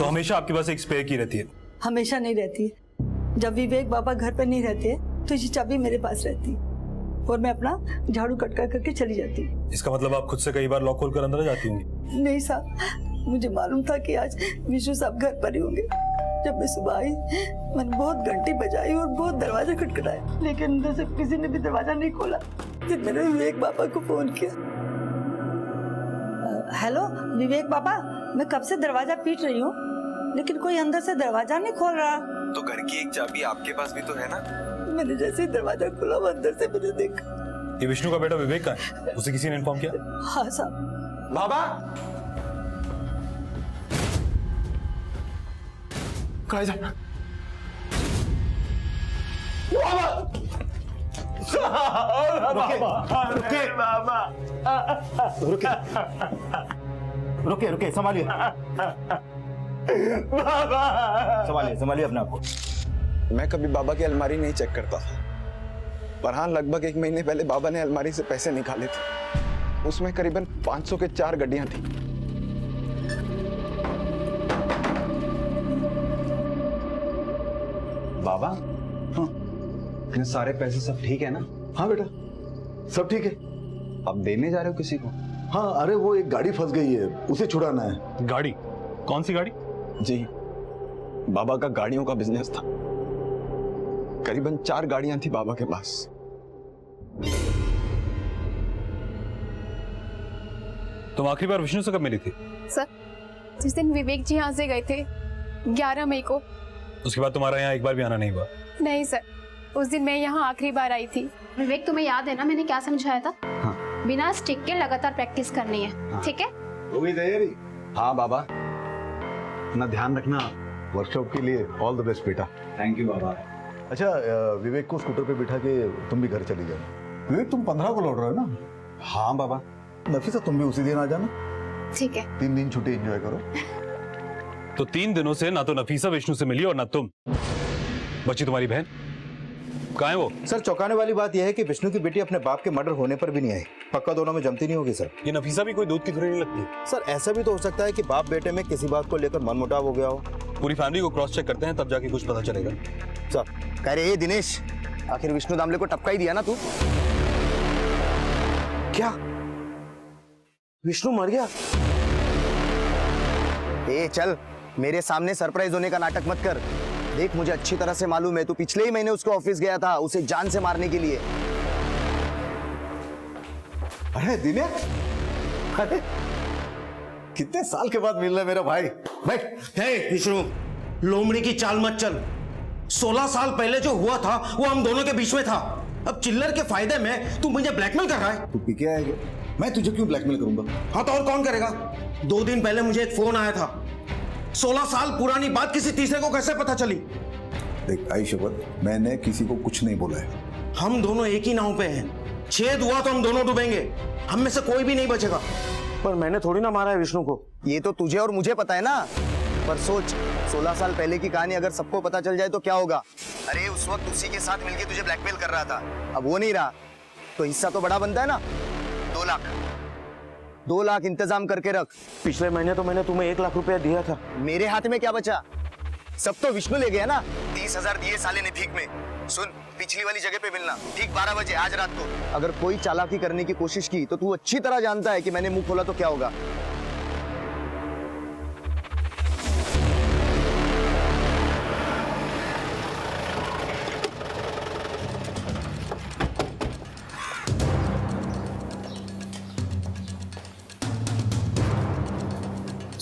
तो हमेशा आपके पास एक स्पेयर की रहती है? हमेशा नहीं रहती है। जब विवेक बाबा घर पर नहीं रहते तो ये चाबी मेरे पास रहती और मैं अपना झाड़ू कटका करके चली जाती। इसका मतलब आप खुद से कई बार लॉक खोलकर अंदर जाती होंगी? नहीं साहब, मुझे मालूम था कि आज विष्णु साहब घर पर ही होंगे। जब मैं सुबह आई मैंने बहुत घंटी बजाई और बहुत दरवाजा खटखटाया, लेकिन अंदर से किसी ने भी दरवाजा नहीं खोला। फिर मैंने विवेक बाबा को फोन किया। हेलो विवेक बाबा, मैं कब से दरवाजा पीट रही हूँ लेकिन कोई अंदर से दरवाजा नहीं खोल रहा। तो घर की एक चाबी आपके पास भी तो है ना? मैंने जैसे ही दरवाजा खोला वो अंदर से मैंने देखा। ये विष्णु का बेटा विवेक का है? उसे किसी ने इन्फॉर्म किया? हाँ साहब। बाबा कहाँ जा? रुके रुके, संभालिए संभालिए अपने आप को। मैं कभी बाबा की अलमारी नहीं चेक करता था, पर हाँ लगभग 1 महीने पहले बाबा ने अलमारी से पैसे निकाले थे। उसमें करीबन 500 के 4 गड्डियां थी। बाबा, हाँ, इतने सारे पैसे सब ठीक है ना? हाँ बेटा, सब ठीक है। आप देने जा रहे हो किसी को? हाँ, अरे वो एक गाड़ी फंस गई है, उसे छुड़ाना है। गाड़ी? कौन सी गाड़ी? जी, बाबा का गाड़ियों का बिजनेस था। करीबन 4 गाड़ियां थी बाबा के पास। तुम आखिरी बार विष्णु से कब मिली थी? सर, जिस दिन विवेक जी यहाँ से गए थे 11 मई को। उसके बाद तुम्हारा यहाँ एक बार भी आना नहीं हुआ? नहीं सर, उस दिन मैं यहाँ आखिरी बार आई थी। विवेक, तुम्हें याद है ना मैंने क्या समझाया था? हाँ। बिना स्टिक के लगातार प्रैक्टिस करनी है। हाँ। ठीक है? हो गई तैयारी? हाँ बाबा। अपना ध्यान रखना, वर्कशॉप के लिए ऑल द बेस्ट बेटा। थैंक यू बाबा। अच्छा, विवेक को स्कूटर पे बिठा के तुम भी घर चली जाना। विवेक, तुम 15 को लौट रहे हो ना? हाँ बाबा। नफीसा, तुम भी उसी दिन आ जाना। ठीक है। 3 दिन छुट्टी एंजॉय करो। तो 3 दिनों से ना तो नफीसा विष्णु से मिली और ना तुम। बची तुम्हारी बहन, कहाँ है वो? सर, चौंकाने वाली बात यह है कि विष्णु की बेटी अपने बाप के मर्डर होने पर भी नहीं आई। पक्का दोनों में जमती नहीं होगी सर। ये नफीसा भी कोई दूध की धुरी नहीं लगती। सर, ऐसा भी तो हो सकता है कि बाप बेटे में किसी बात को लेकर मनमुटाव हो गया हो। पूरी फैमिली को क्रॉस चेक करते हैं तब जाके कुछ पता चलेगा। सर कह रहे दिनेश, आखिर विष्णु दामले को टपका ही दिया ना तू? क्या विष्णु मर गया? ए चल, मेरे सामने सरप्राइज होने का नाटक मत कर। देख, मुझे अच्छी तरह से मालूम है, तू पिछले ही महीने उसके ऑफिस गया था उसे जान से मारने के लिए। अरे दिनेश, अरे कितने साल के बाद मिल रहा है मेरा भाई। बैठ। विष्णु, लोमड़ी की चाल मत चल। 16 साल पहले जो हुआ था वो हम दोनों के बीच में था। अब चिल्लर के फायदे में तू मुझे ब्लैकमेल कर रहा है। तू पी के आएगा, मैं तुझे क्यों ब्लैकमेल करूंगा? हाँ तो और कौन करेगा? 2 दिन पहले मुझे एक फोन आया था। 16 साल पुरानी बात किसी तीसरे को कैसे पता चली? देख आई शपथ, मैंने किसी को कुछ नहीं बोला है। हम दोनों एक ही नाव पे हैं। छेद हुआ तो हम दोनों डूबेंगे, हम में से कोई भी नहीं बचेगा। पर मैंने थोड़ी ना मारा है विष्णु को। ये तो तुझे और मुझे पता है ना, पर सोच 16 साल पहले की कहानी अगर सबको पता चल जाए तो क्या होगा? अरे उस वक्त उसी के साथ मिलके तुझे ब्लैकमेल कर रहा था, अब वो नहीं रहा तो हिस्सा तो बड़ा बनता है ना। 2 लाख 2 लाख इंतजाम करके रख। पिछले महीने तो मैंने तुम्हें 1 लाख रुपया दिया था। मेरे हाथ में क्या बचा? सब तो विष्णु ले गया ना। 30,000 दिए साले ने भीख में। सुन, पिछली वाली जगह पे मिलना ठीक 12 बजे आज रात को। अगर कोई चालाकी करने की कोशिश की तो तू अच्छी तरह जानता है कि मैंने मुंह खोला तो क्या होगा।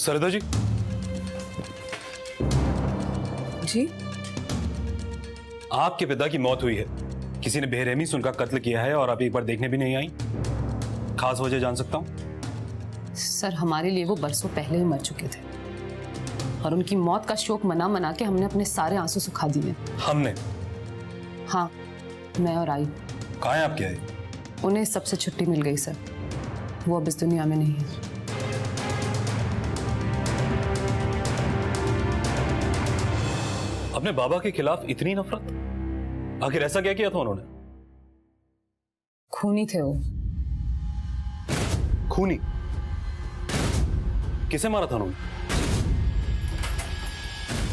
सरिता जी। जी? आपके पिता की मौत हुई है, किसी ने बेरहमी से उनका कत्ल किया है और आप एक बार देखने भी नहीं आई। खास वजह जान सकता हूं? सर, हमारे लिए वो बरसों पहले ही मर चुके थे और उनकी मौत का शोक मना मना के हमने अपने सारे आंसू सुखा दिए। हमने? हाँ, मैं और आई। कहाँ है आपके आई? उन्हें सबसे छुट्टी मिल गई सर, वो अब इस दुनिया में नहीं है। अपने बाबा के खिलाफ इतनी नफरत, आखिर ऐसा क्या किया था उन्होंने? खूनी थे वो। खूनी? किसे मारा था उन्होंने?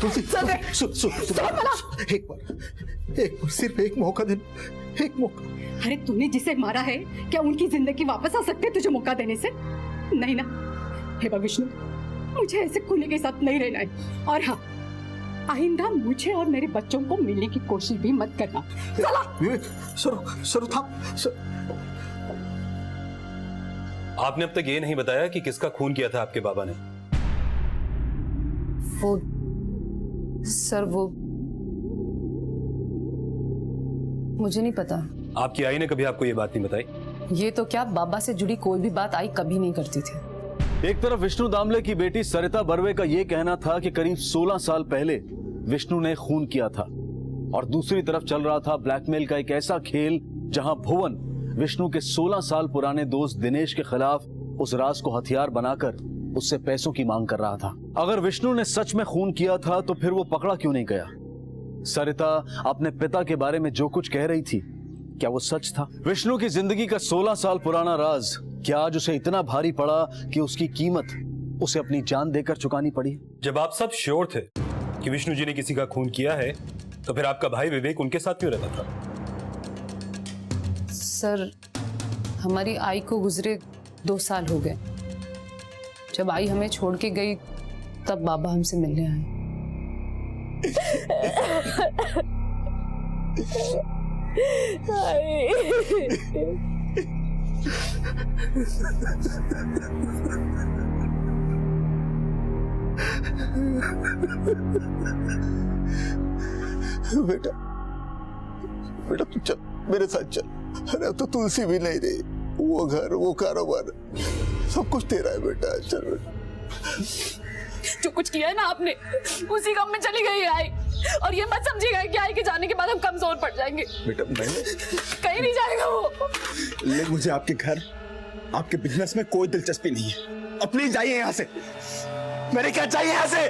तुलसी एक बार सिर्फ एक मौका दे, एक मौका। अरे तूने जिसे मारा है क्या उनकी जिंदगी वापस आ सकती है तुझे मौका देने से? नहीं ना। हे भगवान विष्णु, मुझे ऐसे खूनी के साथ नहीं रहना है। और हाँ, आइंदा मुझे और मेरे बच्चों को मिलने की कोशिश भी मत करना। चला। सरो था। आपने अब तक ये नहीं बताया कि किसका खून किया था आपके बाबा ने। वो सर, वो मुझे नहीं पता। आपकी आई ने कभी आपको ये बात नहीं बताई? ये तो क्या, बाबा से जुड़ी कोई भी बात आई कभी नहीं करती थी। एक तरफ विष्णु दामले की बेटी सरिता बर्वे का यह कहना था कि करीब 16 साल पहले विष्णु ने खून किया था, और दूसरी तरफ चल रहा था ब्लैकमेल का एक ऐसा खेल जहां भुवन विष्णु के 16 साल पुराने दोस्त दिनेश के खिलाफ उस राज को हथियार बनाकर उससे पैसों की मांग कर रहा था। अगर विष्णु ने सच में खून किया था तो फिर वो पकड़ा क्यों नहीं गया? सरिता अपने पिता के बारे में जो कुछ कह रही थी, क्या वो सच था? विष्णु की जिंदगी का 16 साल पुराना राज क्या आज उसे इतना भारी पड़ा कि उसकी कीमत उसे अपनी जान देकर चुकानी पड़ी? जब आप सब श्योर थे कि विष्णु जी ने किसी का खून किया है, तो फिर आपका भाई विवेक उनके साथ क्यों रहता था? सर, हमारी आई को गुजरे 2 साल हो गए। जब आई हमें छोड़ के गई तब बाबा हमसे मिलने आए। बेटा बेटा तू चल, मेरे साथ चल। अरे अब तो तुलसी भी नहीं रही, वो घर, वो कारोबार, सब कुछ तेरा है बेटा। चल बेटा। जो कुछ किया है ना आपने, उसी गम में चली गई आई। और ये मत समझिएगा कि आई के जाने के बाद हम कमजोर पड़ जाएंगे। बेटा मैंने कहीं नहीं जाएगा वो। ले, मुझे आपके घर, आपके बिजनेस में कोई दिलचस्पी नहीं है। अब प्लीज जाइए यहाँ से। मेरे क्या चाहिए यहाँ से?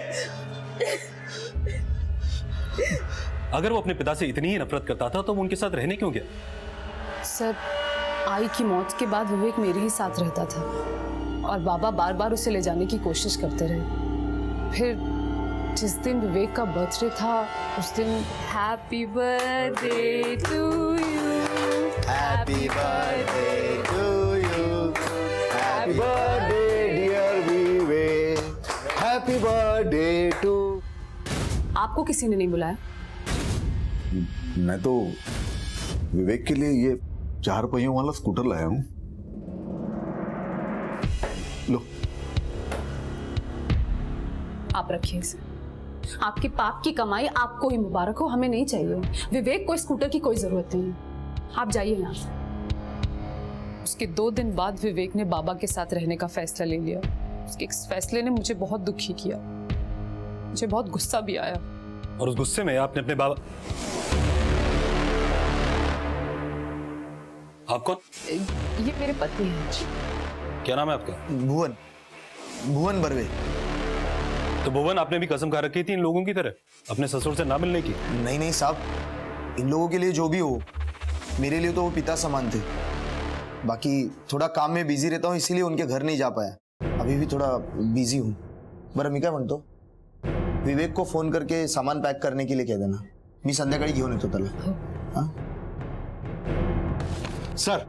अगर वो अपने पिता से इतनी ही नफरत करता था तो वो उनके साथ रहने क्यों गया? सर, आई की मौत के बाद विवेक मेरे ही साथ रहता था और बाबा बार बार उसे ले जाने की कोशिश करते रहे। फिर जिस दिन विवेक का बर्थडे था उस दिन happy birthday to you, happy birthday to you, happy birthday dear Vivek, happy birthday to. आपको किसी ने नहीं बुलाया? मैं तो विवेक के लिए ये 4 पहियों वाला स्कूटर लाया हूं। लो, आप रखिए इसे। आपके पाप की कमाई आपको ही मुबारक हो, हमें नहीं चाहिए। विवेक को स्कूटर की कोई जरूरत नहीं है, आप जाइए यहाँ से। उसके 2 दिन बाद विवेक ने बाबा के साथ रहने का फैसला ले लिया। उसके इस फैसले ने मुझे बहुत दुखी किया, मुझे बहुत गुस्सा भी आया। और उस गुस्से में आपने अपने बाबा... आप कौन? ये मेरे पति हैं। क्या नाम है आपका? भुवन, भुवन बर्वे। तो भुवन, आपने भी कसम खा रखी थी इन लोगों की तरह अपने ससुर से ना मिलने की? नहीं नहीं साहब, इन लोगों के लिए जो भी हो, मेरे लिए तो वो पिता समान थे। बाकी थोड़ा काम में बिजी रहता हूँ इसलिए उनके घर नहीं जा पाया। अभी भी थोड़ा बिजी हूँ। बरं मी काय म्हणतो, विवेक को फोन करके सामान पैक करने के लिए कह देना, मी संध्याकाळी घेऊन येतो त्याला। हाँ? सर,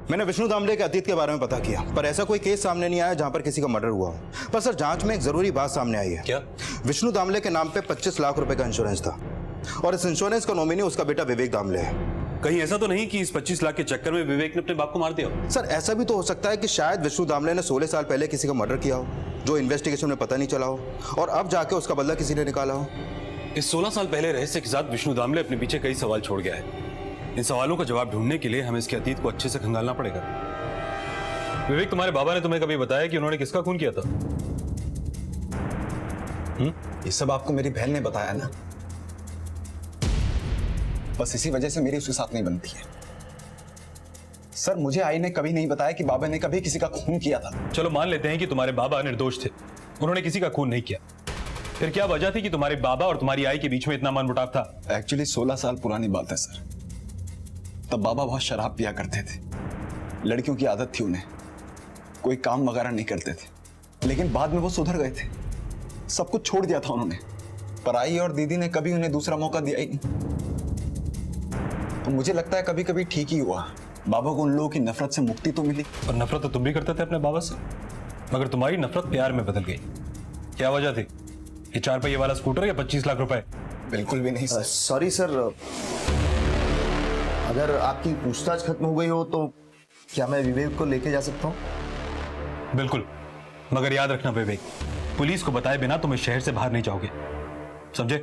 मैंने विष्णु दामले के अतीत के बारे में पता किया, पर ऐसा कोई केस सामने नहीं आया जहां पर किसी का मर्डर हुआ हो। पर सर, जांच में एक जरूरी बात सामने आई है। क्या? विष्णु दामले के नाम पे 25 लाख रुपए का इंश्योरेंस था, और इस इंश्योरेंस का नॉमिनी उसका बेटा विवेक दामले है। कहीं ऐसा तो नहीं कि इस 25 लाख के चक्कर में विवेक ने अपने बाप को मार दिया हो? सर, ऐसा भी तो हो सकता है कि शायद विष्णु दामले ने 16 साल पहले किसी का मर्डर किया हो, जो इन्वेस्टिगेशन में पता नहीं चला हो, और अब जाके उसका बदला किसी ने निकाला हो। इस 16 साल पहले रहस्य के साथ विष्णु दामले अपने पीछे कई सवाल छोड़ गया है। इन सवालों का जवाब ढूंढने के लिए हमें इसके अतीत को अच्छे से खंगालना पड़ेगा। विवेक, तुम्हारे बाबा ने तुम्हें कभी बताया कि उन्होंने किसका खून किया था? ये सब आपको मेरी बहन ने बताया ना, बस इसी वजह से मेरी उसके साथ नहीं बनती है। सर, मुझे आई ने कभी नहीं बताया कि बाबा ने कभी किसी का खून किया था। चलो मान लेते हैं कि तुम्हारे बाबा निर्दोष थे, उन्होंने किसी का खून नहीं किया, फिर क्या वजह थी कि तुम्हारे बाबा और तुम्हारी आई के बीच में इतना मनमुटाव था? एक्चुअली 16 साल पुरानी बात है सर। तब बाबा बहुत शराब पिया करते थे, लड़कियों की आदत थी उन्हें, कोई काम वगैरह नहीं करते थे। लेकिन बाद में वो सुधर गए थे, सब कुछ छोड़ दिया था उन्होंने। पर आई और दीदी ने कभी उन्हें दूसरा मौका दिया ही नहीं। तो मुझे लगता है कभी कभी ठीक ही हुआ, बाबा को उन लोगों की नफरत से मुक्ति तो मिली। और नफरत तो तुम भी करते थे अपने बाबा से, मगर तुम्हारी नफरत प्यार में बदल गई। क्या वजह थी? ये 4 पहिए वाला स्कूटर या 25 लाख रुपए? बिल्कुल भी नहीं सर। सॉरी सर, अगर आपकी पूछताछ खत्म हो गई हो तो क्या मैं विवेक को लेके जा सकता हूँ? बिल्कुल, मगर याद रखना विवेक, पुलिस को बताए बिना तुम इस शहर से बाहर नहीं जाओगे, समझे?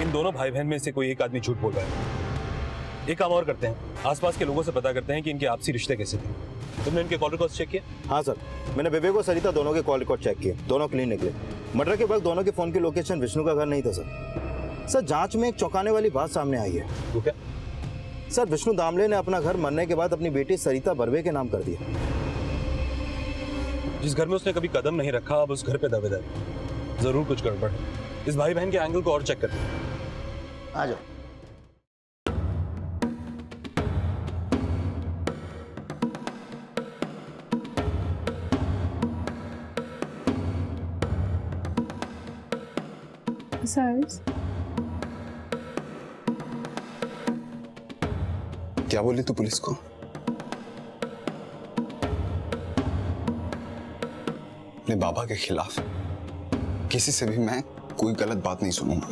इन दोनों भाई बहन में से कोई एक आदमी झूठ बोल रहा है। एक काम और करते हैं, आसपास के लोगों से पता करते हैं कि इनके आपसी रिश्ते कैसे थे। तुमने इनके कॉल रिकॉर्ड्स चेक किए? हाँ सर, मैंने विवेक और सरिता दोनों के कॉल रिकॉर्ड चेक किए, दोनों क्लीन निकले। मर्डर के वक्त दोनों के फोन की लोकेशन विष्णु का घर नहीं था सर। जांच में एक चौंकाने वाली बात सामने आई है। वो क्या? सर, विष्णु दामले ने अपना घर मरने के बाद अपनी बेटी सरिता बर्वे के नाम कर दिया। जिस घर में उसने कभी कदम नहीं रखा, अब उस घर पे दावेदार। जरूर कुछ गड़बड़ है। इस भाई बहन के एंगल को और चेक करते हैं। आ जाओ। सर, क्या बोली तू पुलिस को? अपने बाबा के खिलाफ किसी से भी मैं कोई गलत बात नहीं सुनूंगा।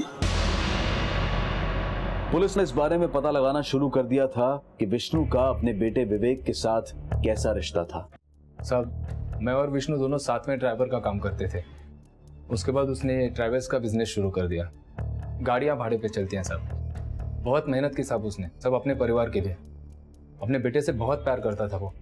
पुलिस ने इस बारे में पता लगाना शुरू कर दिया था कि विष्णु का अपने बेटे विवेक के साथ कैसा रिश्ता था। साहब, मैं और विष्णु दोनों साथ में ड्राइवर का काम करते थे। उसके बाद उसने ट्रैवल्स का बिजनेस शुरू कर दिया। गाड़ियां भाड़े पे चलती हैं साहब। बहुत मेहनत की साहब उसने, सब अपने परिवार के लिए। अपने बेटे से बहुत प्यार करता था वो।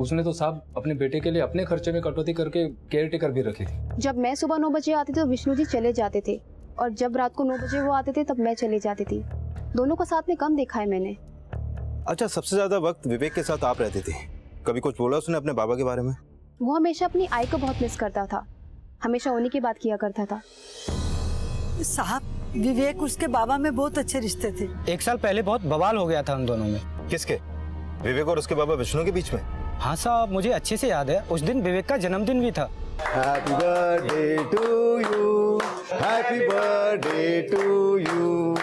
उसने तो साहब अपने बेटे के लिए अपने खर्चे में कटौती करके केयर टेकर भी रखी थी। जब मैं सुबह 9 बजे आती थी तो विष्णु जी चले जाते थे, और जब रात को 9 बजे वो आते थे तब मैं चली जाती थी। दोनों को साथ में कम देखा है मैंने। अच्छा, सबसे ज्यादा वक्त विवेक के साथ आप रहते थे। कभी कुछ बोला उसने अपने बाबा के बारे में? वो हमेशा अपनी आई को बहुत मिस करता था, हमेशा उन्हीं की बात किया करता था। साहब, विवेक उसके बाबा में बहुत अच्छे रिश्ते थे। 1 साल पहले बहुत बवाल हो गया था उन दोनों में। किसके? विवेक और उसके बाबा विष्णु के बीच में? हाँ साहब, मुझे अच्छे से याद है। उस दिन विवेक का जन्मदिन भी था। Happy birthday to you, happy birthday to you,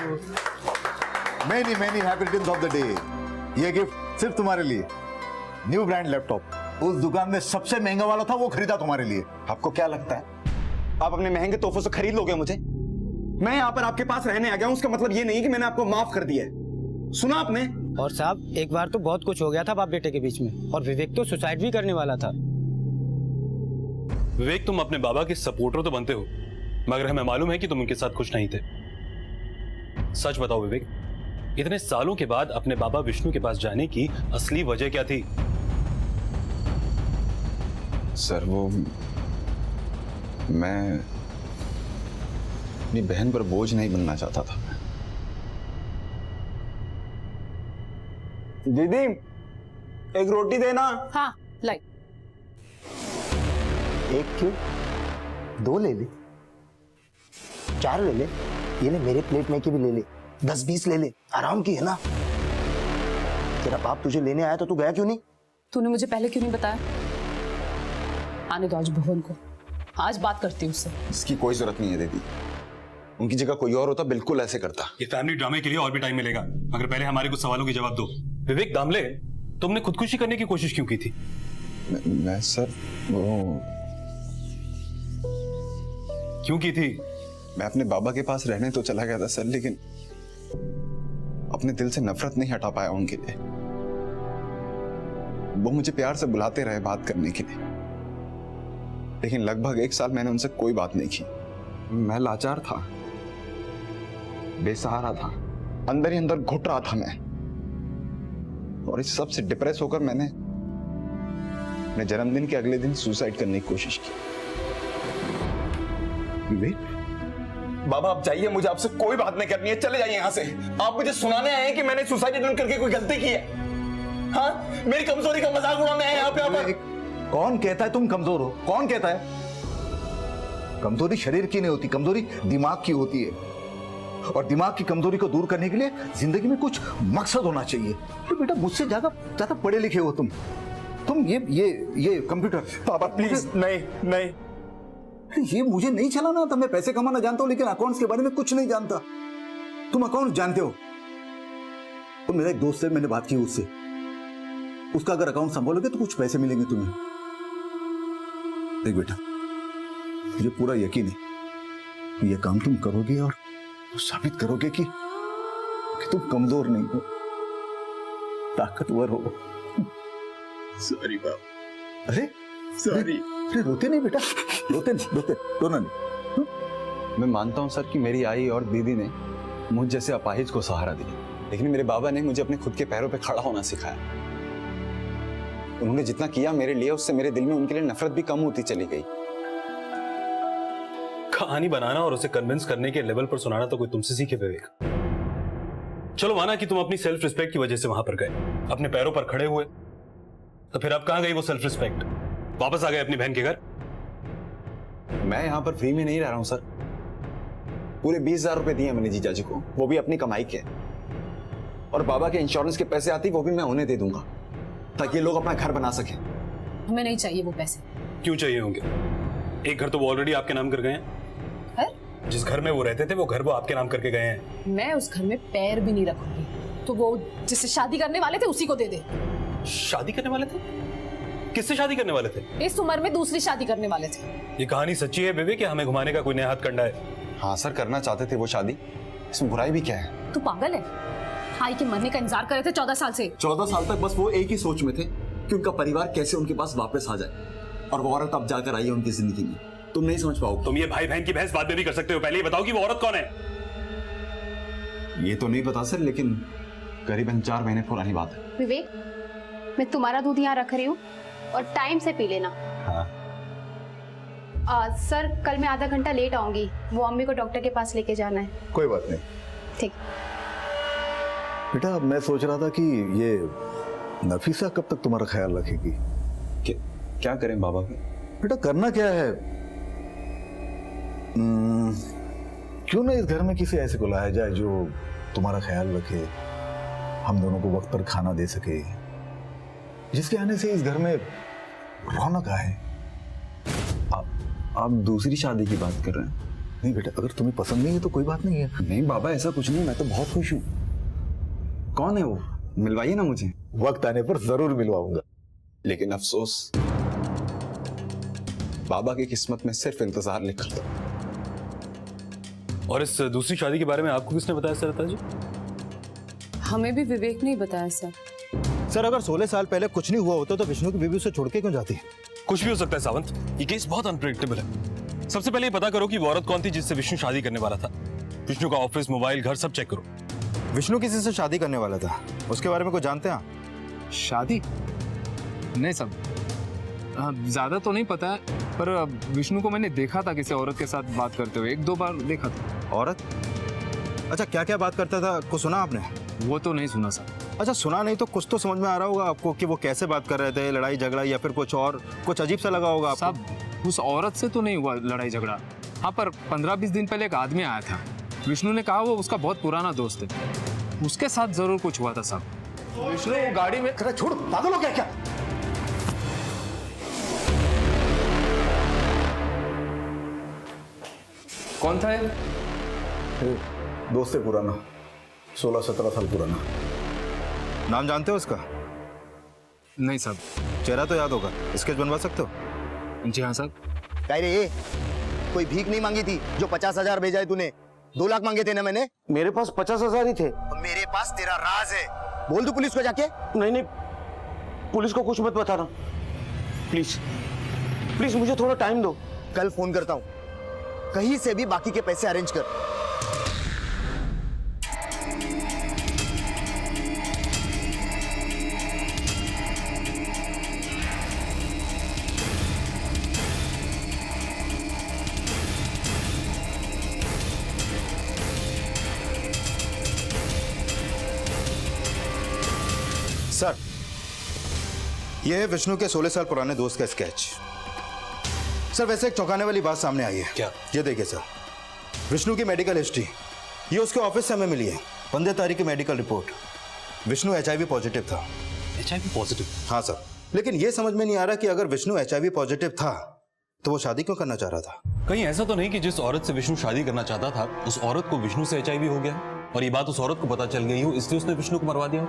many many happy returns of the day. ये गिफ्ट सिर्फ तुम्हारे लिए। न्यू ब्रांड लैपटॉप, उस दुकान में सबसे महंगा वाला था, वो खरीदा तुम्हारे लिए। आपको क्या लगता है आप अपने महंगे तोहफों से खरीद लोगे मुझे? मैं यहाँ पर आपके पास रहने आ गया हूँ, उसका मतलब ये नहीं कि मैंने आपको माफ कर दिया है। सुना आपने? और साहब, एक बार तो बहुत कुछ हो गया था बाप बेटे के बीच में, और विवेक तो सुसाइड भी करने वाला था। विवेक, तुम अपने बाबा के सपोर्टर तो बनते हो, मगर हमें मालूम है कि तुम उनके साथ खुश नहीं थे। सच बताओ विवेक, इतने सालों के बाद अपने बाबा विष्णु के पास जाने की असली वजह क्या थी? सर, वो मैं अपनी बहन पर बोझ नहीं बनना चाहता था। दीदी, एक रोटी देना। हाँ लाई। एक क्यों? 2 ले ले, 4 ले ले, ये ले मेरे प्लेट में की भी ले ले, 10-20 ले ले, आराम की है ना। तेरा बाप तुझे लेने आया तो तू गया क्यों नहीं? तूने मुझे पहले क्यों नहीं बताया? आने दो आज भुवन को, आज बात करती हूँ उससे। इसकी कोई जरूरत नहीं है दीदी, उनकी जगह कोई और होता बिल्कुल ऐसे करता। ये फैमिली ड्रामे के लिए और भी टाइम मिलेगा, मगर पहले हमारे कुछ सवालों के जवाब दो। विवेक दामले, तुमने खुदकुशी करने की कोशिश क्यों की थी? मैं सर, वो क्यों की थी? मैं अपने बाबा के पास रहने तो चला गया था सर, लेकिन अपने दिल से नफरत नहीं हटा पाया उनके लिए। वो मुझे प्यार से बुलाते रहे बात करने के लिए, लेकिन लगभग 1 साल मैंने उनसे कोई बात नहीं की। मैं लाचार था, बेसहारा था, अंदर ही अंदर घुट रहा था मैं, और इस सब से डिप्रेस होकर मैंने अपने जन्मदिन के अगले दिन सुसाइड करने की कोशिश की। विवेक, बाबा आप जाइए, मुझे आपसे कोई बात नहीं करनी है, चले जाइए यहाँ से। आप मुझे सुनाने आए हैं कि मैंने सुसाइड करके कोई गलती की है? हाँ, मेरी कमजोरी का मजाक उड़ाने आए यहाँ पे आप। कौन कहता है तुम कमजोर हो? कौन कहता है? कमजोरी शरीर की नहीं होती, कमजोरी दिमाग की होती है, और दिमाग की कमजोरी को दूर करने के लिए जिंदगी में कुछ मकसद होना चाहिए। तो बेटा, मुझसे ज्यादा पढ़े लिखे हो तुम ये कंप्यूटर। बाबा प्लीज, नहीं नहीं, ये मुझे नहीं चलाना था। मैं पैसे कमाना जानता हूँ लेकिन अकाउंट्स के बारे में कुछ नहीं जानता। तुम अकाउंट जानते हो? तो मेरा एक दोस्त है, मैंने बात की उससे, उसका अगर अकाउंट संभालोगे तो कुछ पैसे मिलेंगे तुम्हें। देख बेटा, मुझे पूरा यकीन है कि ये काम तुम करोगे और साबित करोगे कि तुम कमजोर नहीं हो, ताकतवर हो। सॉरी बाप। अरे सॉरी। अरे रोते नहीं बेटा, रोते नहीं, रोना नहीं। मैं मानता हूं सर कि मेरी आई और दीदी ने मुझ जैसे अपाहिज को सहारा दिया, लेकिन मेरे बाबा ने मुझे अपने खुद के पैरों पे खड़ा होना सिखाया। उन्होंने जितना किया मेरे लिए, उससे मेरे दिल में उनके लिए नफरत भी कम होती चली गई। कहानी बनाना और उसे कन्विंस करने के लेवल पर सुनाना तो कोई तुमसे सीखे विवेक। चलो माना कि तुम अपनी सेल्फ रिस्पेक्ट की वजह से वहां पर गए, अपने पैरों पर खड़े हुए, तो फिर अब कहां गई वो सेल्फ रिस्पेक्ट? वापस आ गए अपनी बहन के घर? मैं यहां पर फ्री में नहीं रह रहा हूं सर। पूरे 20,000 रुपए दिए मैंने जीजा जी को, वो भी अपनी कमाई के, और बाबा के इंश्योरेंस के पैसे आती वो भी मैं उन्हें दे दूंगा ताकि ये लोग अपना घर बना सके। हमें नहीं चाहिए वो पैसे। क्यों चाहिए होंगे? एक घर तो वो ऑलरेडी आपके नाम कर गए हैं। जिस घर में वो रहते थे वो घर वो आपके नाम करके गए हैं। मैं उस घर में पैर भी नहीं रखूंगी, तो वो जिससे शादी करने वाले थे उसी को दे दे। शादी करने वाले थे? किससे शादी करने वाले थे? इस उम्र में दूसरी शादी करने वाले थे। ये कहानी सच्ची है विवेक, क्या हमें घुमाने का कोई नया हाथ कंडा है? हाँ सर, करना चाहते थे वो शादी, इसमें बुराई भी क्या है? तू पागल है? आई के मरने का इंतजार कर रहे थे 14 साल से। 14 साल तक बस वो एक ही सोच में थे कि उनका परिवार कैसे उनके पास वापस आ जाए, और वो औरत अब जाकर आई है उनकी जिंदगी में। तुम नहीं समझ पाओगे। तुम ये भाई बहन की बहस बाद में भी कर सकते हो, पहले ये बताओ कि वो औरत कौन है? ये तो नहीं पता सर, लेकिन करीबन 4 महीने पुरानी बात है। विवेक, मैं तुम्हारा दूध यहाँ रख रही हूँ और टाइम से पी लेना। हाँ। सर, कल मैं आधा घंटा लेट आऊंगी, वो अम्मी को डॉक्टर के पास लेके जाना है। कोई बात नहीं। ठीक। बेटा, मैं सोच रहा था कि ये नफीसा कब तक तुम्हारा ख्याल रखेगी? क्या करें बाबा? बेटा करना क्या है, क्यों ना इस घर में किसी ऐसे को लाया जाए जो तुम्हारा ख्याल रखे, हम दोनों को वक्त पर खाना दे सके, जिसके आने से इस घर में रौनक आए। आप दूसरी शादी की बात कर रहे हैं? नहीं बेटा, अगर तुम्हें पसंद नहीं है तो कोई बात नहीं है। नहीं बाबा, ऐसा कुछ नहीं, मैं तो बहुत खुश हूँ। कौन है वो? मिलवाइए ना मुझे। वक्त आने पर जरूर मिलवाऊंगा। लेकिन अफसोस, बाबा की किस्मत में सिर्फ इंतजार लिखा था। और इस दूसरी शादी के बारे में आपको किसने बताया सरता जी? हमें भी विवेक ने बताया सर। सर, अगर 16 साल पहले कुछ नहीं हुआ होता तो विष्णु की बीवी उसे छोड़ के क्यों जाती? कुछ भी हो सकता है सावंत, ये केस बहुत अनप्रेडिक्टेबल है। सबसे पहले ये पता करो कि वो औरत कौन थी जिससे विष्णु शादी करने वाला था। विष्णु का ऑफिस, मोबाइल, घर सब चेक करो। विष्णु किसी से शादी करने वाला था, उसके बारे में कुछ जानते हैं आप? शादी? नहीं सब ज्यादा तो नहीं पता है, पर विष्णु को मैंने देखा था किसी औरत के साथ बात करते हुए, 1-2 बार देखा था। औरत? अच्छा, क्या क्या बात करता था, कुछ सुना आपने? वो तो नहीं सुना सर। अच्छा, सुना नहीं तो कुछ तो समझ में आ रहा होगा आपको कि वो कैसे बात कर रहे थे, लड़ाई झगड़ा या फिर कुछ और, कुछ अजीब सा लगा होगा आपको? साहब, उस औरत से तो नहीं हुआ लड़ाई झगड़ा। हाँ, पर 15-20 दिन पहले एक आदमी आया था, विष्णु ने कहा वो उसका बहुत पुराना दोस्त है, उसके साथ जरूर कुछ हुआ था साहब। विष्णु गाड़ी में खड़ा, छोड़, पागल हो गया क्या? कौन था ये? दोस्त है पुराना, 16-17 साल पुराना। नाम जानते हो उसका? नहीं साहब। चेहरा तो याद होगा, स्केच बनवा सकते हो? जी हाँ साहब। कह रहे ये कोई भीख नहीं मांगी थी जो 50,000 भेजा है तूने? 2 लाख मांगे थे ना मैंने? मेरे पास 50,000 ही थे। मेरे पास तेरा राज है, बोल दो पुलिस को जाके। नहीं नहीं, पुलिस को कुछ मत बताना प्लीज, प्लीज मुझे थोड़ा टाइम दो। कल फोन करता हूँ, कहीं से भी बाकी के पैसे अरेंज कर। सर, यह है विष्णु के 16 साल पुराने दोस्त का स्केच। सर, वैसे एक चौंकाने वाली बात सामने आई है। क्या? ये देखिए सर, विष्णु की मेडिकल हिस्ट्री, ये उसके ऑफिस से हमें मिली है। 15 तारीख की medical report, Vishnu HIV positive था। HIV positive? हाँ सर, लेकिन ये समझ में नहीं आ रहा कि अगर विष्णु HIV पॉजिटिव था तो वो शादी क्यों करना चाह रहा था? कहीं ऐसा तो नहीं कि जिस औरत से विष्णु शादी करना चाहता था उस औरत को विष्णु से HIV हो गया और ये बात उस औरत को पता चल गई हो इसलिए उसने विष्णु को मरवा दिया हो?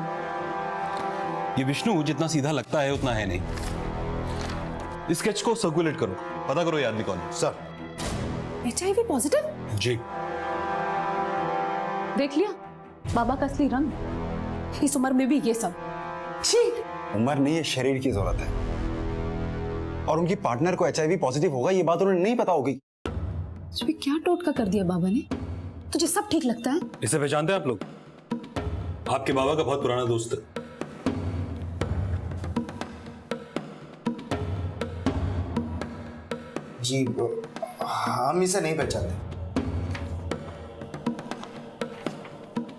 ये विष्णु जितना सीधा लगता है उतना है नहीं। स्केच को सर्कुलेट करो, पता करो ये आदमी कौन है। Sir, HIV positive? जी। देख लिया बाबा का असली रंग। इस उम्र में भी ये सब। ठीक। उम्र नहीं है, शरीर की जरूरत है। और उनकी पार्टनर को HIV पॉजिटिव होगा ये बात उन्हें नहीं पता होगी। तुझे क्या टोटका कर दिया बाबा ने? तुझे सब ठीक लगता है? इसे पहचानते हैं आप लोग? आपके बाबा का बहुत पुराना दोस्त है। जी हम इसे नहीं पहचानते।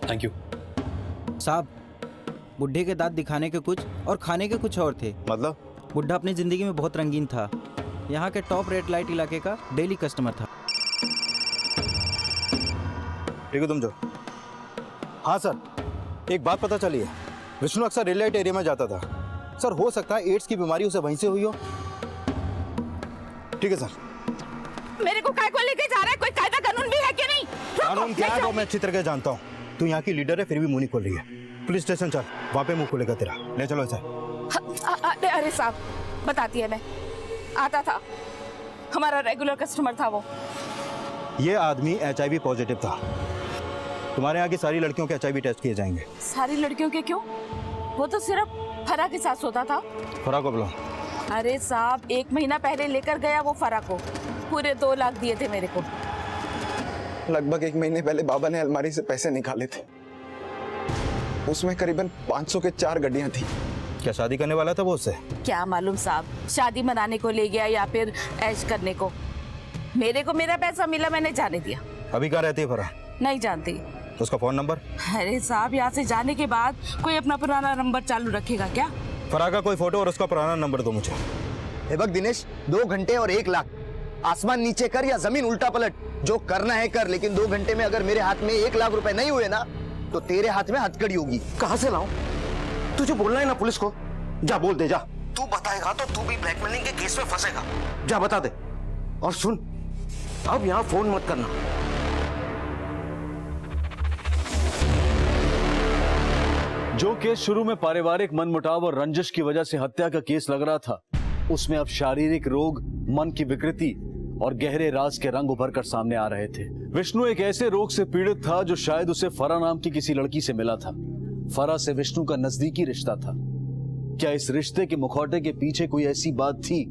Thank you. साहब, बुढ़े के दांत दिखाने के कुछ और खाने के कुछ और थे। मतलब? बुढ़ा अपनी जिंदगी में बहुत रंगीन था, यहाँ के टॉप रेड लाइट इलाके का डेली कस्टमर था। ठीक है, तुम जाओ। हाँ सर, एक बात पता चली है, विष्णु अक्सर रेड लाइट एरिया में जाता था। सर, हो सकता है एड्स की बीमारी उसे वहीं से हुई हो। ठीक है सर। मेरे को काय को लेके जा रहा है? कोई कायदा कानून भी है कि नहीं? कानून क्या है वो मैं अच्छी तरह से जानता हूँ। तू यहाँ की लीडर है फिर भी मुंह नहीं खोल रही है। पुलिस स्टेशन चल, वहाँ पे मुंह खोलेगा तेरा। ले चलो इसे। अरे साहब, बताती है मैं आता था, हमारा रेगुलर कस्टमर था वो। ये आदमी HIV पॉजिटिव था। तुम्हारे यहाँ की सारी लड़कियों के HIV टेस्ट किए जाएंगे। सारी लड़कियों के क्यों? वो तो सिर्फ फरा के साथ सोता था। फरा को बुलाओ। अरे साहब, 1 महीना पहले लेकर गया वो फरा को, पूरे 2 लाख दिए थे मेरे को। लगभग 1 महीने पहले बाबा ने अलमारी से पैसे निकाले थे, उसमें करीबन 500 के 4 गड्डियां थी। क्या शादी करने वाला था वो उससे? क्या मालूम साहब, शादी मनाने को ले गया या फिर ऐश करने को। मेरे को मेरा पैसा मिला, मैंने जाने दिया। अभी कहाँ रहती है फरा? नहीं जानती। तो उसका फोन नंबर? अरे साहब, यहाँ से जाने के बाद कोई अपना पुराना नंबर चालू रखेगा क्या? फरा का कोई फोटो और उसका पुराना नंबर दो मुझे। हे बक दिनेश, 2 घंटे और 1 लाख। आसमान नीचे कर या जमीन उल्टा पलट, जो करना है कर, लेकिन 2 घंटे में अगर मेरे हाथ में 1 लाख रुपए नहीं हुए ना तो तेरे हाथ में हथकड़ी होगी। कहाँ से लाऊं? तुझे बोलना है ना पुलिस को, जा बोल दे जा। तू बताएगा तो तू भी ब्लैकमेलिंग के केस में फंसेगा। जा बता दे। और सुन, अब यहाँ फोन मत करना। जो केस शुरू में पारिवारिक मनमुटाव और रंजिश की वजह से हत्या का केस लग रहा था, उसमें अब शारीरिक रोग, मन की विकृति और गहरे राज के रंग उभर कर सामने आ रहे थे। विष्णु एक ऐसे रोग से पीड़ित था जो शायद उसे फरा नाम की किसी लड़की से मिला था। फरा से विष्णु का नजदीकी रिश्ता था। क्या इस रिश्ते के मुखौटे के पीछे कोई ऐसी बात थी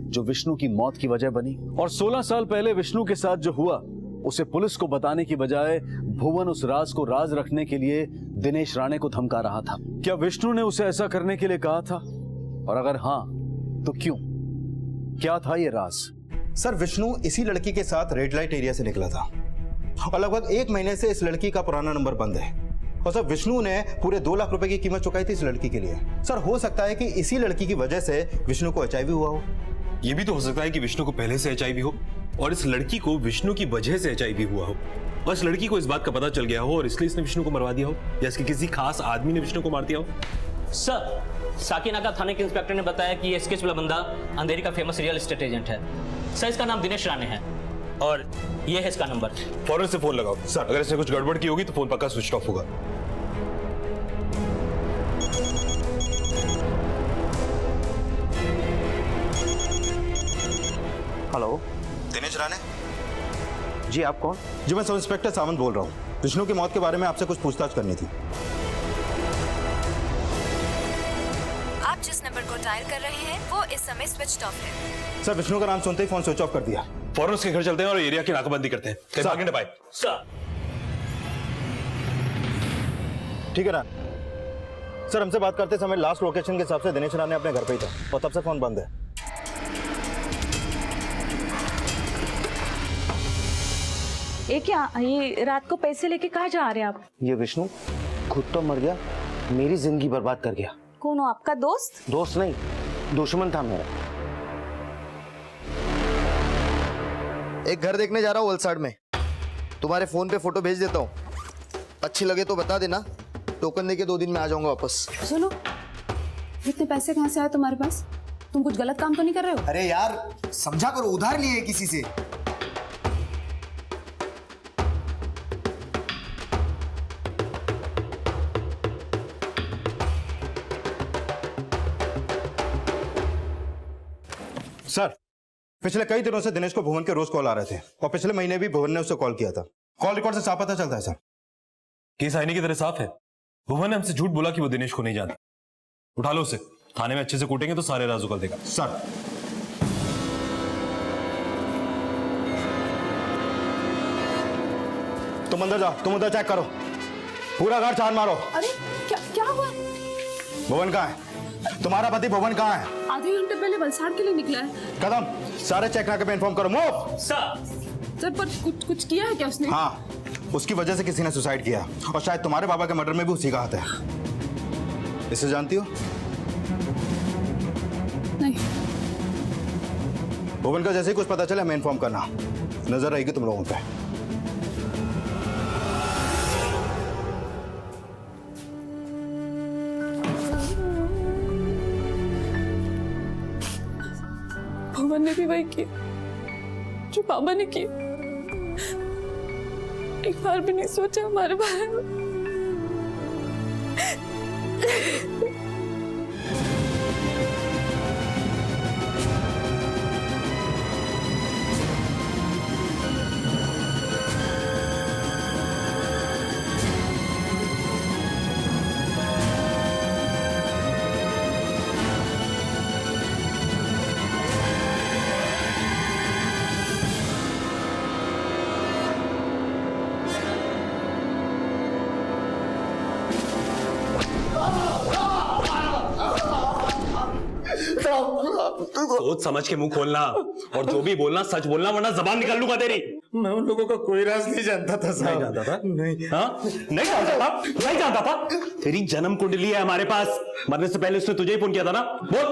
जो विष्णु की मौत की वजह बनी? और 16 साल पहले विष्णु के साथ जो हुआ उसे पुलिस को बताने की बजाय भुवन उस राज को राज रखने के लिए दिनेश राणे को धमका रहा था। क्या विष्णु ने उसे ऐसा करने के लिए कहा था? और अगर हाँ तो क्यों? क्या था ये राज? सर, विष्णु इसी लड़की के साथ रेड लाइट एरिया से निकला था और लगभग 1 महीने से इस लड़की का पुराना नंबर बंद है। और सर, विष्णु ने पूरे 2 लाख रुपए की कीमत चुकाई थी इस लड़की के लिए। सर, हो सकता है कि इसी लड़की की वजह से विष्णु को HIV हुआ हो। ये भी तो हो सकता है कि विष्णु को पहले से HIV हो और इस लड़की को विष्णु की वजह से HIV हुआ हो और इस लड़की को इस बात का पता चल गया हो और इसलिए इसने विष्णु को मरवा दिया हो, या इसके किसी खास आदमी ने विष्णु को मार दिया हो। सर, साकीनाका थाने के इंस्पेक्टर ने बताया कि ये स्केच वाला बंदा अंधेरी का फेमस रियल एस्टेट एजेंट है। सर, इसका नाम दिनेश राणे है और ये है इसका नंबर। फौरन से फोन लगाओ सर, अगर इसने कुछ गड़बड़ की होगी तो फोन पक्का स्विच ऑफ होगा। हेलो, दिनेश राणे जी आप कौन? जी, मैं सब इंस्पेक्टर सावंत बोल रहा हूँ। विष्णु की मौत के बारे में आपसे कुछ पूछताछ करनी थी। आप जिस नंबर को डायल कर रहे हैं वो इस समय स्विच ऑफ है। सर, विष्णु का नाम सुनते ही फोन स्विच ऑफ कर दिया। फौरन उसके घर चलते हैं और एरिया की नाकाबंदी करते हैं। सर, ठीक है ना सर, हमसे बात करते समय लास्ट लोकेशन के हिसाब से दिनेश राणे अपने घर पे ही था और तब से फोन बंद है। ये रात को पैसे लेके कहाँ जा रहे हैं आप? ये विष्णु खुद तो मर गया, मेरी जिंदगी बर्बाद कर गया। कौन हो, आपका दोस्त? दोस्त नहीं, दुश्मन था मेरा। एक घर देखने जा रहा हूँ वलसाड़ में, तुम्हारे फोन पे फोटो भेज देता हूँ, अच्छी लगे तो बता देना, टोकन देके 2 दिन में आ जाऊंगा वापस। सुनो, इतने पैसे कहाँ से आए तुम्हारे पास? तुम कुछ गलत काम तो नहीं कर रहे हो? अरे यार समझा करो, उधार लिए है किसी से। सर, पिछले कई दिनों से दिनेश को भुवन के रोज कॉल आ रहे थे और पिछले महीने भी भुवन ने उससे कॉल किया था। कॉल रिकॉर्ड से साफ पता चलता है सर। केस आईने की तरह साफ है। भुवन ने हमसे झूठ बोला कि वो दिनेश को नहीं जानता। उठा लो उसे, थाने में अच्छे से कूटेंगे तो सारे राज उगल देगा। सर तुम अंदर जाओ, तुम उधर चेक करो, पूरा घर छान मारो। अरे क्या हुआ? भुवन कहाँ है? तुम्हारा पति भुवन कहाँ है? आधे घंटे पहले वलसाड़ के लिए निकला है। कदम, सारे चेक नाके पे इन्फॉर्म करो। मूव। सर पर कुछ किया है क्या उसने? हाँ, उसकी वजह से किसी ने सुसाइड किया और शायद तुम्हारे बाबा के मर्डर में भी उसी का हाथ है। इसे जानती हो? नहीं। भुवन का जैसे ही कुछ पता चले हमें इन्फॉर्म करना, नजर रहेगी तुम लोगों पे। भुवन ने भी वही किया जो बाबा ने किया। एक बार भी नहीं सोचा हमारे बारे में। सोच समझ के मुंह खोलना और जो भी बोलना सच बोलना, वरना जबान निकाल लूंगा तेरी। मैं उन लोगों का कोई राज नहीं जानता था साहब। नहीं जानता था? नहीं। हाँ? नहीं जानता था? नहीं जानता था? तेरी जन्म कुंडली है हमारे पास। मरने से पहले उसने तुझे ही फोन किया था ना? बोल।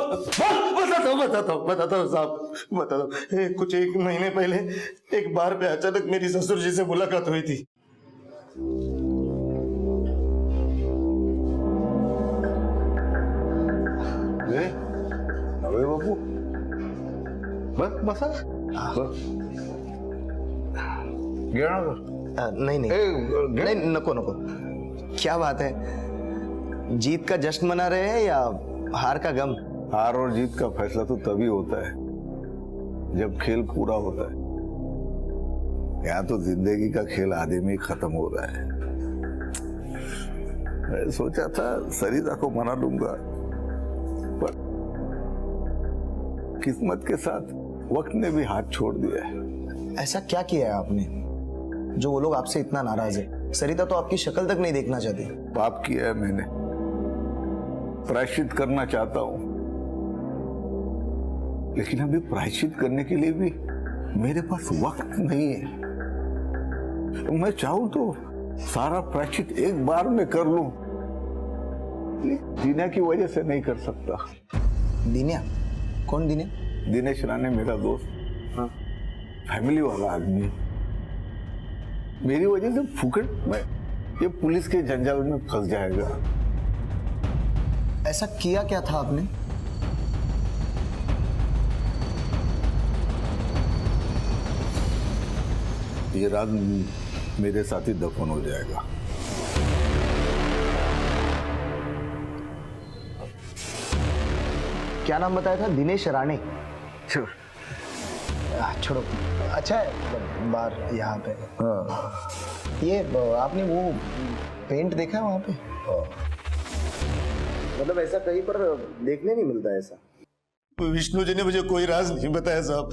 बताता हूँ साहब, बताता हूँ। कुछ एक महीने पहले एक बार पे अचानक मेरी ससुर जी से मुलाकात हुई थी। अबे बापू, बस नहीं नको क्या बात है? जीत का जश्न मना रहे हैं या हार का गम? हार और जीत का फैसला तो तभी होता है जब खेल पूरा होता है। यहाँ तो जिंदगी का खेल आधे में ही खत्म हो रहा है। मैं सोचा था सरिता को मना लूंगा, पर किस्मत के साथ वक्त ने भी हाथ छोड़ दिया है। ऐसा क्या किया है आपने जो वो लोग आपसे इतना नाराज है? सरिता तो आपकी शक्ल तक नहीं देखना चाहती। पाप किया है मैंने, प्रायश्चित करना चाहता हूं, लेकिन अभी प्रायश्चित करने के लिए भी मेरे पास वक्त नहीं है। मैं चाहूं तो सारा प्रायश्चित एक बार में कर लूं, दीना की वजह से नहीं कर सकता। दीना? कौन दीना? दिनेश राणे मेरा दोस्त, फैमिली वाला आदमी। मेरी वजह से फुकट में ये पुलिस के जंजाल में फंस जाएगा। ऐसा किया क्या था आपने? ये रात मेरे साथ ही दफन हो जाएगा। क्या नाम बताया था? दिनेश राणे। छोड़ो, अच्छा है बार यहाँ पे। ये आपने वो पेंट देखा है वहाँ पे? मतलब ऐसा कहीं पर देखने नहीं मिलता ऐसा। विष्णु जी ने मुझे कोई राज नहीं बताया साहब,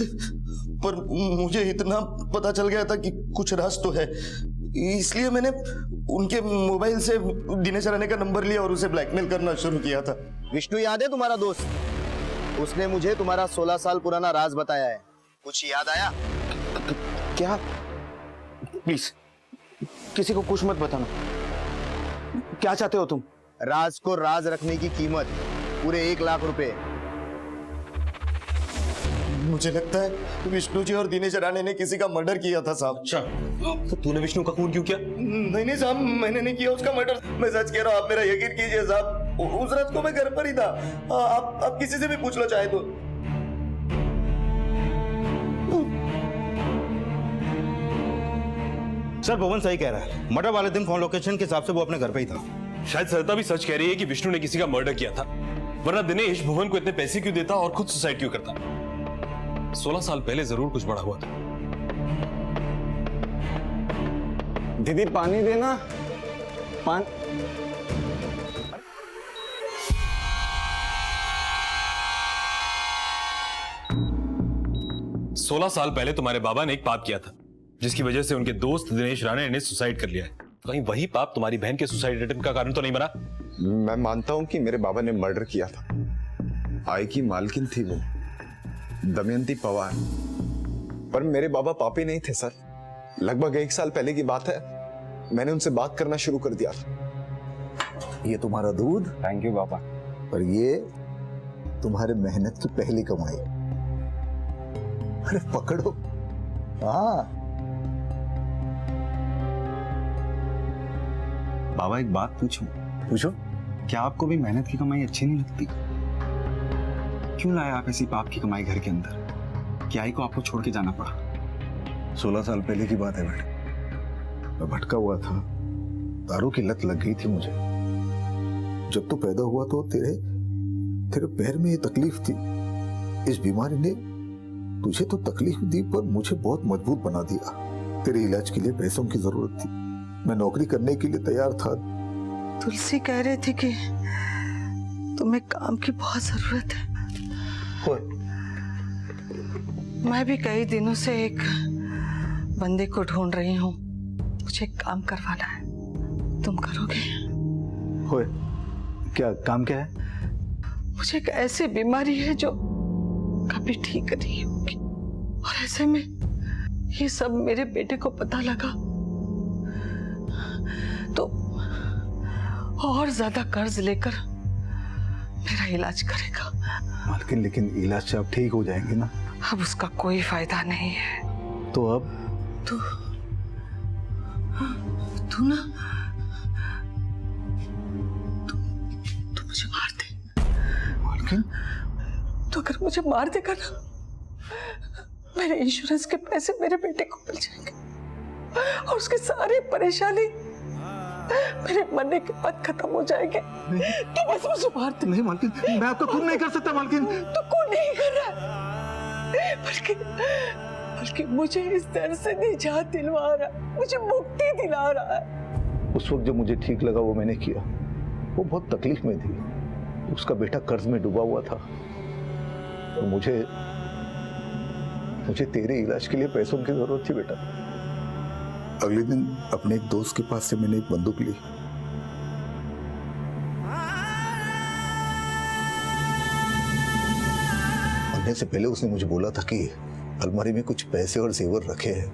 पर मुझे इतना पता चल गया था कि कुछ राज तो है, इसलिए मैंने उनके मोबाइल से दिनेश राणे का नंबर लिया और उसे ब्लैकमेल करना शुरू किया था। विष्णु याद है तुम्हारा दोस्त? उसने मुझे तुम्हारा 16 साल पुराना राज बताया है। कुछ याद आया? क्या? प्लीज किसी को कुछ मत बताना। क्या चाहते हो तुम? राज को राज रखने की कीमत पूरे 1 लाख रुपए। मुझे लगता है विष्णु जी और दिनेश राणे ने किसी का मर्डर किया था साहब। अच्छा, तो तूने विष्णु का खून क्यों किया? नहीं साहब, मैंने नहीं किया उसका मर्डर। मैं सच कह रहा हूँ, आप मेरा यकीन कीजिए साहब। उस रात को मैं घर पर ही था। आप किसी से भी पूछ लो चाहे तो। सर भवन सही कह रहा है, मर्डर वाले दिन फोन लोकेशन के हिसाब से वो अपने घर पे ही था। शायद सरिता भी सच कह रही है कि विष्णु ने किसी का मर्डर किया था, वरना दिनेश भुवन को इतने पैसे क्यों देता और खुद सुसाइड क्यों करता? 16 साल पहले जरूर कुछ बड़ा हुआ था। दीदी पानी देना। पान 16 साल पहले तुम्हारे बाबा ने एक पाप किया था, जिसकी वजह से उनके दोस्त दिनेश राणे ने सुसाइड कर लिया है। कहीं वही पाप तुम्हारी बहन के सुसाइड अटेम्प्ट का कारण तो नहीं बना? मैं मानता हूं कि मेरे बाबा ने मर्डर किया था। आई की मालकिन थी वो, दमयंती पवार। पर मेरे बाबा पापी नहीं थे सर। लगभग 1 साल पहले की बात है, मैंने उनसे बात करना शुरू कर दिया था। ये तुम्हारा दूध। थैंक यू बाबा। और ये तुम्हारे मेहनत की पहली कमाई। अरे पकड़ो। हाँ बाबा एक बात पूछूं? पूछो। क्या आपको भी मेहनत की कमाई अच्छी नहीं लगती? क्यों लाए आप ऐसी पाप की कमाई घर के अंदर? क्या आई को आपको छोड़ के जाना पड़ा? 16 साल पहले की बात है बेटे। मैं भटका हुआ था, दारू की लत लग गई थी मुझे। जब तू पैदा हुआ तो तेरे पैर में ये तकलीफ थी। इस बीमारी ने तुझे तो तकलीफ दी, पर मुझे बहुत मजबूत बना दिया। तेरे इलाज के लिए पैसों की जरूरत थी। मैं नौकरी करने के लिए तैयार था। तुलसी कह रही थी कि तुम्हें काम की बहुत जरूरत है। मैं भी कई दिनों से एक बंदे को ढूंढ रही हूँ। मुझे काम करवाना है, तुम करोगे? होए, क्या काम क्या है? मुझे एक ऐसी बीमारी है जो कभी ठीक नहीं होगी, और ऐसे में ये सब मेरे बेटे को पता लगा तो और ज्यादा कर्ज लेकर मेरा इलाज करेगा। मालकिन, लेकिन इलाज से आप ठीक हो जाएंगे ना? अब उसका कोई फायदा नहीं है। तो अब तू ना तू मुझे मार दे। मालकिन, तो अगर मुझे मार देगा ना, मेरे इंश्योरेंस के पैसे मेरे बेटे को मिल जाएंगे और उसकी सारी परेशानी मेरे मरने के बाद खत्म हो जाएंगे। तो बस मुझे मार दे। नहीं मालकिन, मैं आपका खून नहीं कर सकता मालकिन। तो खून नहीं कर रहा, बल्कि मुझे इस दर्द से निजात दिलवा रहा, मुझे मुक्ति दिला रहा है। उस वक्त जब मुझे ठीक लगा वो मैंने किया। वो बहुत तकलीफ में थी, उसका बेटा कर्ज में डूबा हुआ था। तो मुझे तेरे इलाज के लिए पैसों की जरूरत थी बेटा। अगले दिन अपने एक दोस्त के पास से मैंने एक बंदूक ली। मरने से पहले उसने मुझे बोला था कि अलमारी में कुछ पैसे और जेवर रखे हैं,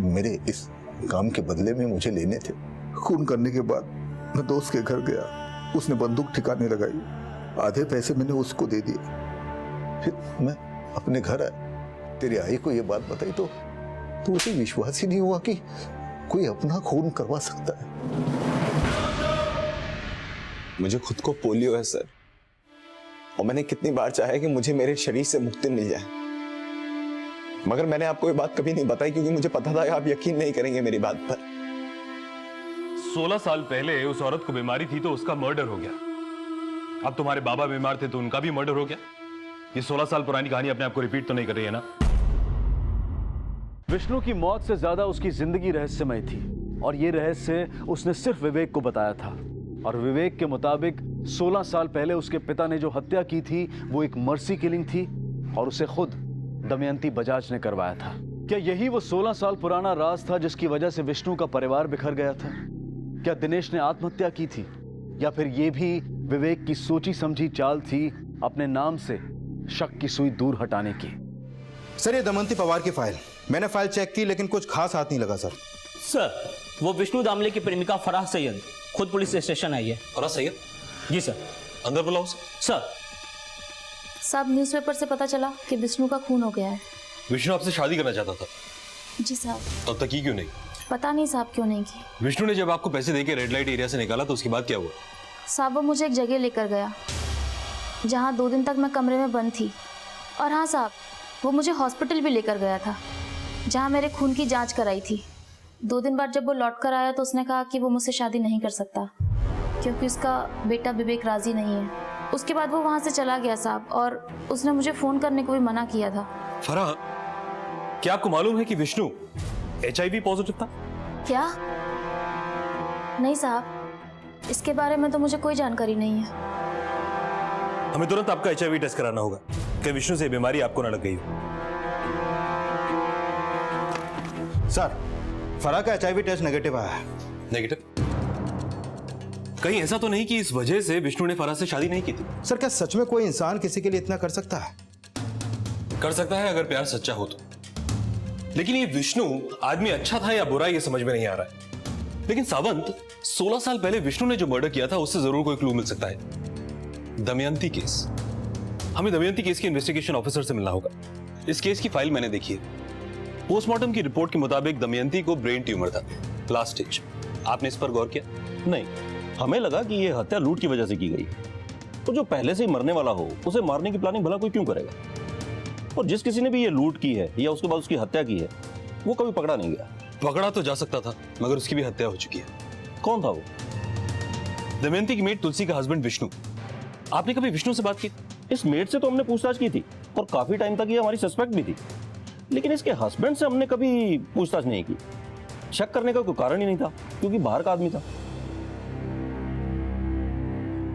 मेरे इस काम के बदले में मुझे लेने थे। खून करने के बाद मैं दोस्त के घर गया, उसने बंदूक ठिकाने लगाई, आधे पैसे मैंने उसको दे दिए। फिर मैं अपने घर आया, तेरी आई को ये बात बताई तो उसे विश्वास ही नहीं हुआ कि कोई अपना खून करवा सकता है। मुझे खुद को पोलियो है सर, और मैंने कितनी बार चाहा कि मुझे मेरे शरीर से मुक्ति मिल जाए, मगर मैंने आपको ये बात कभी नहीं बताई क्योंकि मुझे पता था कि आप यकीन नहीं करेंगे मेरी बात पर। 16 साल पहले उस औरत को बीमारी थी तो उसका मर्डर हो गया। अब तुम्हारे बाबा बीमार थे तो उनका भी मर्डर हो गया। ये 16 साल पुरानी कहानी अपने आप को रिपीट तो नहीं कर रही है ना? विष्णु की मौत से ज्यादा उसकी जिंदगी रहस्यमय थी, और ये रहस्य उसने सिर्फ विवेक को बताया था। और विवेक के मुताबिक 16 साल पहले उसके पिता ने जो हत्या की थी वो एक मर्सी किलिंग थी, और उसे खुद दमयंती बजाज ने करवाया था। क्या यही वो 16 साल पुराना राज था जिसकी वजह से विष्णु का परिवार बिखर गया था? क्या दिनेश ने आत्महत्या की थी, या फिर ये भी विवेक की सोची समझी चाल थी अपने नाम से शक की सुई दूर हटाने की? सर, ये दमयंती पवार की फाइल मैंने फाइल चेक की, लेकिन कुछ खास हाथ नहीं लगा सर। सर, वो विष्णु दामले की प्रेमिका फराह सैयद खुद पुलिस स्टेशन आई है। फराह सैयद? जी सर। अंदर बुलाओ सर। साहब, न्यूज़पेपर से पता चला कि विष्णु का खून हो गया है। विष्णु आपसे शादी करना चाहता था? जी साहब। तब तक की क्यों नहीं? पता नहीं साहब क्यों नहीं की। विष्णु ने जब आपको पैसे देके रेड लाइट एरिया से निकाला तो उसके बाद क्या हुआ? साहब वो मुझे एक जगह लेकर गया जहाँ 2 दिन तक मैं कमरे में बंद थी। और हाँ साहब, वो मुझे हॉस्पिटल भी लेकर गया था जहाँ मेरे खून की जांच कराई थी। 2 दिन बाद जब वो लौट कर आया तो उसने कहा कि वो मुझसे शादी नहीं कर सकता क्योंकि उसका बेटा विवेक राजी नहीं है। उसके बाद वो वहाँ से चला गया साहब, और उसने मुझे फ़ोन करने को भी मना किया था। फराह, क्या आपको मालूम है कि विष्णु HIV पॉजिटिव था? क्या? नहीं साहब, इसके बारे में तो मुझे कोई जानकारी नहीं है। हमें तुरंत आपका HIV टेस्ट कराना होगा कि विष्णु से बीमारी आपको न लग गई हो। सर, फराह का HIV टेस्ट नेगेटिव आया है। नेगेटिव? कहीं ऐसा तो नहीं कि इस वजह से विष्णु ने फराह से शादी नहीं की थी? सर, क्या सच में कोई इंसान किसी के लिए इतना कर सकता है? कर सकता है अगर प्यार सच्चा हो तो। लेकिन ये विष्णु आदमी अच्छा था या बुरा, ये समझ में नहीं आ रहा है। लेकिन सावंत, 16 साल पहले विष्णु ने जो मर्डर किया था उससे जरूर कोई क्लू मिल सकता है। दमयंती केस। हमें दमयंती केस के इन्वेस्टिगेशन ऑफिसर से मिलना होगा। इस केस की फाइल मैंने देखी है। पोस्टमार्टम की रिपोर्ट के मुताबिक दमयंती को ब्रेन ट्यूमर था, लास्ट स्टेज। आपने इस पर गौर किया? नहीं, हमें लगा कि यह हत्या लूट की वजह से की गई। तो जो पहले से ही मरने वाला हो उसे मारने की प्लानिंग भला कोई क्यों करेगा? और जिस किसी ने भी ये लूट की है या उसके बाद उसकी हत्या की है वो कभी पकड़ा नहीं गया। पकड़ा तो जा सकता था मगर उसकी भी हत्या हो चुकी है। कौन था वो? दमयंती की मेट तुलसी का हस्बैंड विष्णु। आपने कभी विष्णु से बात की? इस मेट से तो हमने पूछताछ की थी और काफी टाइम तक ये हमारी सस्पेक्ट भी थी, लेकिन इसके हस्बैंड से हमने कभी पूछताछ नहीं की। शक करने का कोई कारण ही नहीं था क्योंकि बाहर का आदमी था।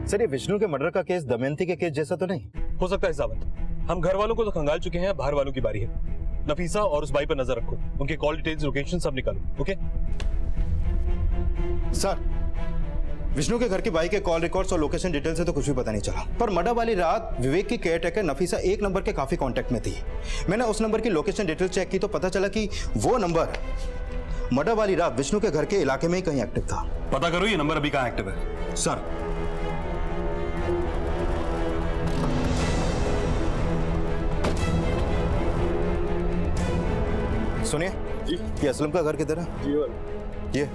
सर, ये विष्णु के मर्डर का केस दमयंती के केस जैसा तो नहीं हो सकता है सावंत। हम घर वालों को तो खंगाल चुके हैं, बाहर वालों की बारी है। नफीसा और उस बाई पर नजर रखो, उनके कॉल डिटेल्स, लोकेशन सब निकालो। ओके सर, विष्णु के घर की बाइक के कॉल रिकॉर्ड्स और लोकेशन डिटेल से तो कुछ भी पता नहीं चला, पर मर्डर वाली रात विवेक की केयरटेकर नफीसा 1 नंबर के काफी कांटेक्ट में थी। मैंने उस नंबर की लोकेशन डिटेल चेक की तो पता चला कि वो नंबर मर्डर वाली रात विष्णु के घर के इलाके में ही कहीं एक्टिव था। पता करो ये नंबर अभी कहाँ एक्टिव है। सर, सुनिए, ये असलम का घर किधर है? ये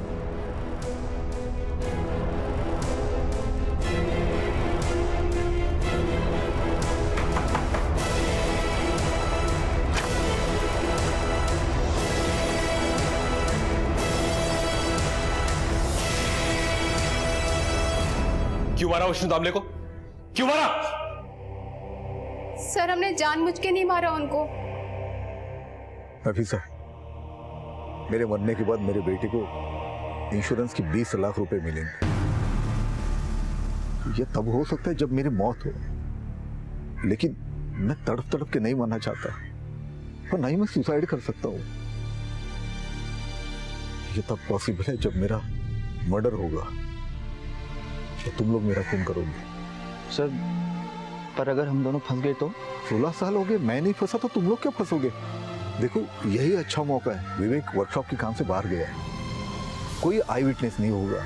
क्यों मारा विष्णु दामले को? क्यों मारा? सर, हमने जानबूझ के नहीं मारा उनको। नफीसा, मेरे मरने के बाद मेरे बेटे को इंश्योरेंस की 20 लाख रुपए मिलेंगे। ये तब हो सकता है जब मेरी मौत हो, लेकिन मैं तड़प तड़प के नहीं मरना चाहता और ना ही मैं सुसाइड कर सकता हूँ। ये तब पॉसिबल है जब मेरा मर्डर होगा तो तुम लोग मेरा खून करोगे। सर, पर अगर हम दोनों फंस गए तो? 16 साल हो गए, मैं नहीं फंसा तो तुम लोग क्या फंसोगे? देखो, यही अच्छा मौका है। विवेक वर्कशॉप के काम से बाहर गया है, कोई आई विटनेस नहीं होगा।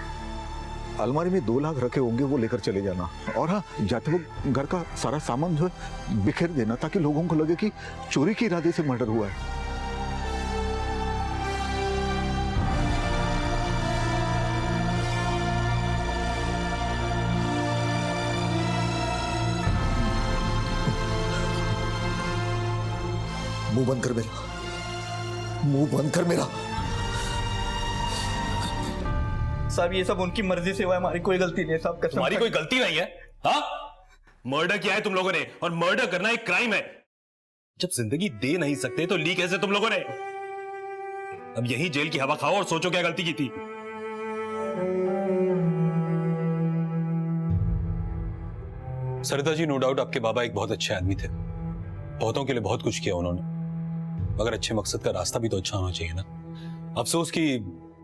अलमारी में 2 लाख रखे होंगे, वो लेकर चले जाना। और हाँ, जाते वक्त घर का सारा सामान जो है बिखेर देना ताकि लोगों को लगे कि चोरी के इरादे से मर्डर हुआ है। मुंह बंद कर मेरा, मुंह बंद कर मेरा। साहब, ये सब उनकी मर्जी से हुआ है, हमारी कोई गलती नहीं है साहब। तुम्हारी कोई गलती नहीं है? हाँ, मर्डर किया है तुम लोगों ने, और मर्डर करना एक क्राइम है। जब जिंदगी दे नहीं सकते तो ली कैसे तुम लोगों ने? अब यही जेल की हवा खाओ और सोचो क्या गलती की थी। सरिता जी, नो डाउट आपके बाबा एक बहुत अच्छे आदमी थे, बहुतों के लिए बहुत कुछ किया उन्होंने, मगर अच्छे मकसद का रास्ता भी तो अच्छा होना चाहिए ना। अफसोस कि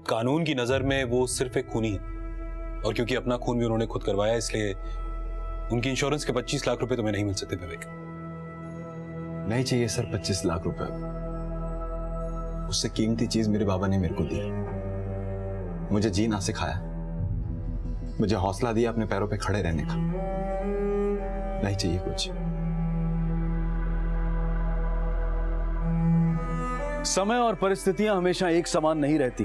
कानून की नजर में वो सिर्फ एक खूनी है, और क्योंकि अपना खून भी उन्होंने खुद करवाया इसलिए उनकी इंश्योरेंस के 25 लाख रुपए तुम्हें नहीं मिल सकते। विवेक, नहीं चाहिए सर 25 लाख रुपए। उससे कीमती चीज मेरे बाबा ने मेरे को दी, मुझे जीना सिखाया, मुझे हौसला दिया अपने पैरों पे खड़े रहने का। नहीं चाहिए कुछ। समय और परिस्थितियां हमेशा एक समान नहीं रहती,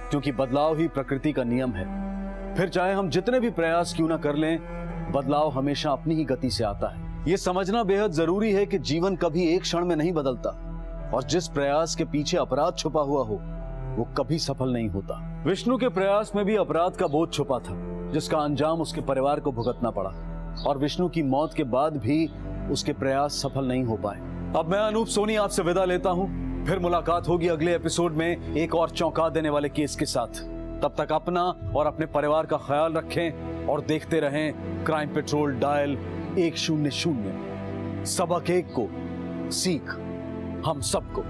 क्योंकि बदलाव ही प्रकृति का नियम है। फिर चाहे हम जितने भी प्रयास क्यों ना कर लें, बदलाव हमेशा अपनी ही गति से आता है। ये समझना बेहद जरूरी है कि जीवन कभी एक क्षण में नहीं बदलता, और जिस प्रयास के पीछे अपराध छुपा हुआ हो वो कभी सफल नहीं होता। विष्णु के प्रयास में भी अपराध का बोझ छुपा था, जिसका अंजाम उसके परिवार को भुगतना पड़ा, और विष्णु की मौत के बाद भी उसके प्रयास सफल नहीं हो पाए। अब मैं अनूप सोनी आपसे विदा लेता हूं, फिर मुलाकात होगी अगले एपिसोड में एक और चौंका देने वाले केस के साथ। तब तक अपना और अपने परिवार का ख्याल रखें और देखते रहें क्राइम पेट्रोल डायल 100। सबक एक को, सीख हम सबको।